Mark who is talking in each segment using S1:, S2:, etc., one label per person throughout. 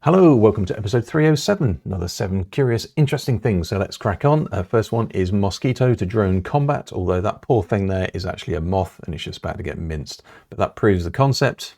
S1: Hello, welcome to episode 307, another 7 curious, interesting things. So let's crack on. First one is mosquito to drone combat, although that poor thing there is actually a moth and it's just about to get minced. But that proves the concept.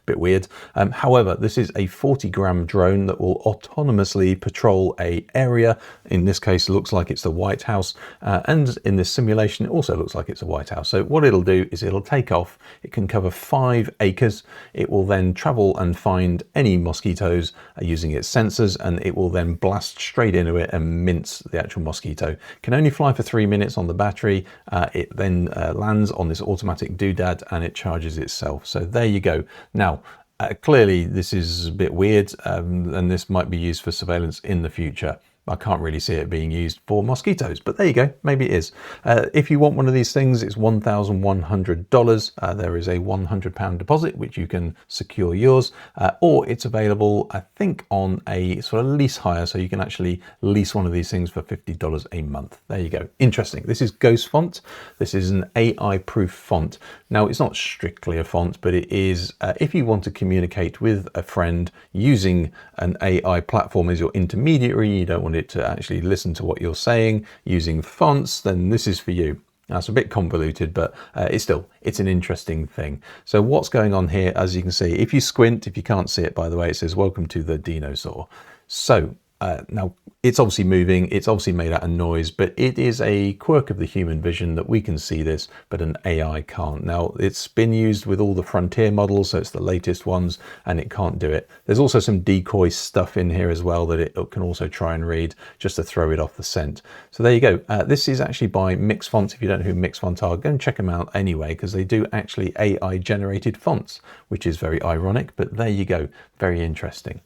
S1: Bit weird. However, this is a 40-gram drone that will autonomously patrol a area. In this case, it looks like it's the White House, and in this simulation, it also looks like it's the White House. So what it'll do is it'll take off. It can cover 5 acres. It will then travel and find any mosquitoes using its sensors, and it will then blast straight into it and mince the actual mosquito. It can only fly for 3 minutes on the battery. It then lands on this automatic doodad and it charges itself. So there you go. Now, clearly this is a bit weird, and this might be used for surveillance in the future. I can't really see it being used for mosquitoes, but there you go, maybe it is. If you want one of these things, it's $1,100. There is a £100 deposit, which you can secure yours, or it's available, I think, on a sort of lease hire, so you can actually lease one of these things for $50 a month. There you go. Interesting. This is Ghost Font. This is an AI-proof font. Now, it's not strictly a font, but it is, if you want to communicate with a friend using an AI platform as your intermediary, you don't want it to actually listen to what you're saying using fonts, then this is for you. Now, it's a bit convoluted, but it's an interesting thing. So what's going on here, as you can see, if you squint, if you can't see it, by the way, it says, "Welcome to the Dinosaw." So now it's obviously moving, it's obviously made out of noise, but it is a quirk of the human vision that we can see this, but an AI can't. Now, it's been used with all the frontier models, so it's the latest ones, and it can't do it. There's also some decoy stuff in here as well that it can also try and read, just to throw it off the scent. So there you go. This is actually by Mix Fonts. If you don't know who Mix Font are, go and check them out anyway, because they do actually AI generated fonts, which is very ironic, but there you go. Very interesting.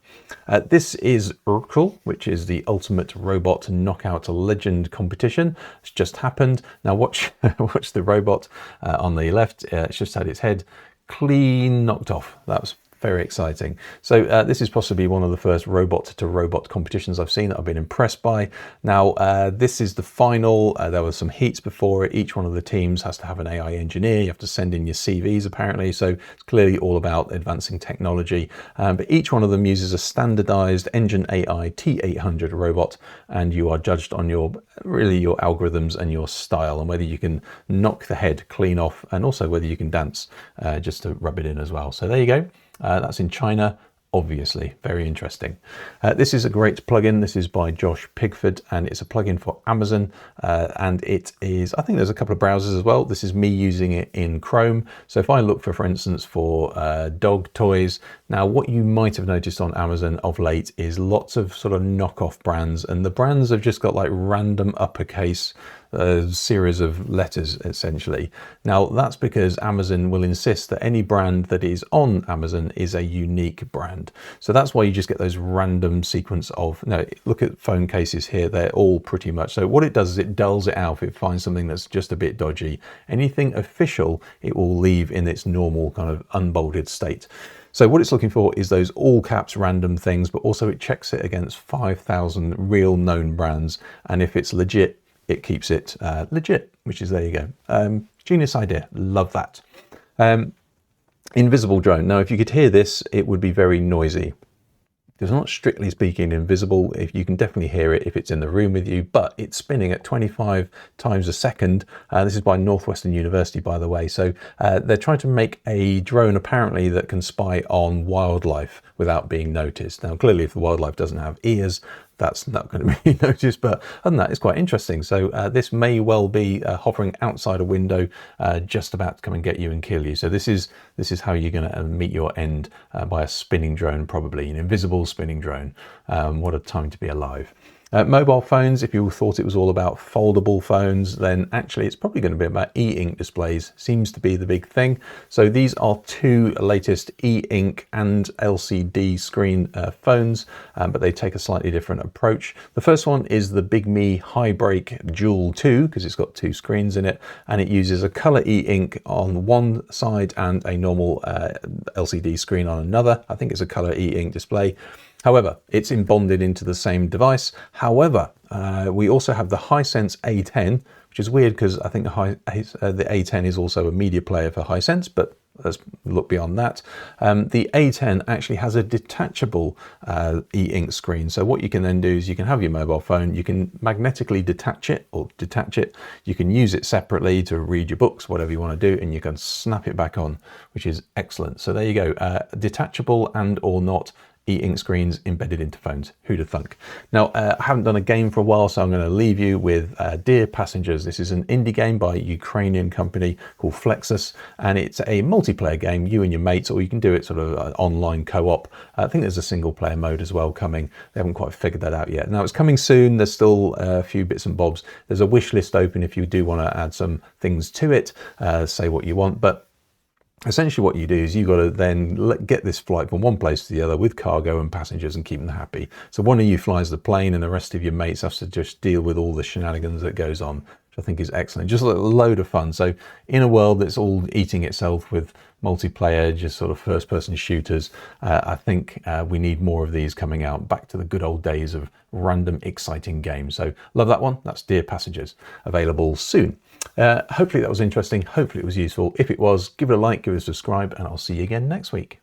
S1: This is Urkel, which is the ultimate robot knockout legend competition. It's just happened. Now watch watch the robot on the left. It's just had its head clean knocked off. That was very exciting. So this is possibly one of the first robot to robot competitions I've seen that I've been impressed by. Now this is the final. There were some heats before it. Each one of the teams has to have an AI engineer. You have to send in your CVs apparently. So it's clearly all about advancing technology. But each one of them uses a standardized Engine AI T800 robot, and you are judged on your algorithms and your style, and whether you can knock the head clean off, and also whether you can dance just to rub it in as well. So there you go. That's in China, obviously. Very interesting. This is a great plugin. This is by Josh Pigford, and it's a plugin for Amazon. And it is, I think there's a couple of browsers as well. This is me using it in Chrome. So if I look for instance, for dog toys, now what you might have noticed on Amazon of late is lots of sort of knockoff brands, and the brands have just got like random uppercase series of letters essentially. Now that's because Amazon will insist that any brand that is on Amazon is a unique brand. So that's why you just get those random sequence of, look at phone cases here, they're all pretty much. So what it does is it dulls it out if it finds something that's just a bit dodgy. Anything official, it will leave in its normal kind of unbolded state. So what it's looking for is those all caps random things, but also it checks it against 5,000 real known brands. And if it's legit, it keeps it legit, which is, there you go. Genius idea, love that. Invisible drone. Now, if you could hear this, it would be very noisy. It's not strictly speaking invisible. If you can definitely hear it if it's in the room with you, but it's spinning at 25 times a second. This is by Northwestern University, by the way. So they're trying to make a drone apparently that can spy on wildlife without being noticed. Now, clearly, if the wildlife doesn't have ears, that's not going to be noticed, but other than that, it's quite interesting. So this may well be hovering outside a window, just about to come and get you and kill you. So this is how you're going to meet your end, by a spinning drone, probably an invisible spinning drone. What a time to be alive. Mobile phones, if you thought it was all about foldable phones, then actually it's probably going to be about e-ink displays. Seems to be the big thing. So these are 2 latest e-ink and LCD screen phones, but they take a slightly different approach. The first one is the Big Me High Break Dual 2, because it's got 2 screens in it, and it uses a color e-ink on one side and a normal LCD screen on another. I think it's a color e-ink display. However, it's bonded into the same device. However, we also have the Hisense A10, which is weird because I think the A10 is also a media player for Hisense, but let's look beyond that. The A10 actually has a detachable e-ink screen. So what you can then do is you can have your mobile phone, you can magnetically detach it or detach it. You can use it separately to read your books, whatever you want to do, and you can snap it back on, which is excellent. So there you go, detachable and or not e-ink screens embedded into phones. Who'd have thunk? Now, I haven't done a game for a while, so I'm going to leave you with Dear Passengers. This is an indie game by a Ukrainian company called Flexus, and it's a multiplayer game, you and your mates, or you can do it sort of online co-op. I think there's a single player mode as well coming. They haven't quite figured that out yet. Now, it's coming soon. There's still a few bits and bobs. There's a wish list open if you do want to add some things to it, say what you want, but essentially what you do is you've got to then get this flight from one place to the other with cargo and passengers and keep them happy. So one of you flies the plane and the rest of your mates have to just deal with all the shenanigans that goes on, which I think is excellent. Just a load of fun. So in a world that's all eating itself with multiplayer, just sort of first person shooters, I think we need more of these coming out, back to the good old days of random exciting games. So love that one. That's Dear Passengers, available soon. Hopefully that was interesting. Hopefully it was useful. If it was, give it a like, give it a subscribe, and I'll see you again next week.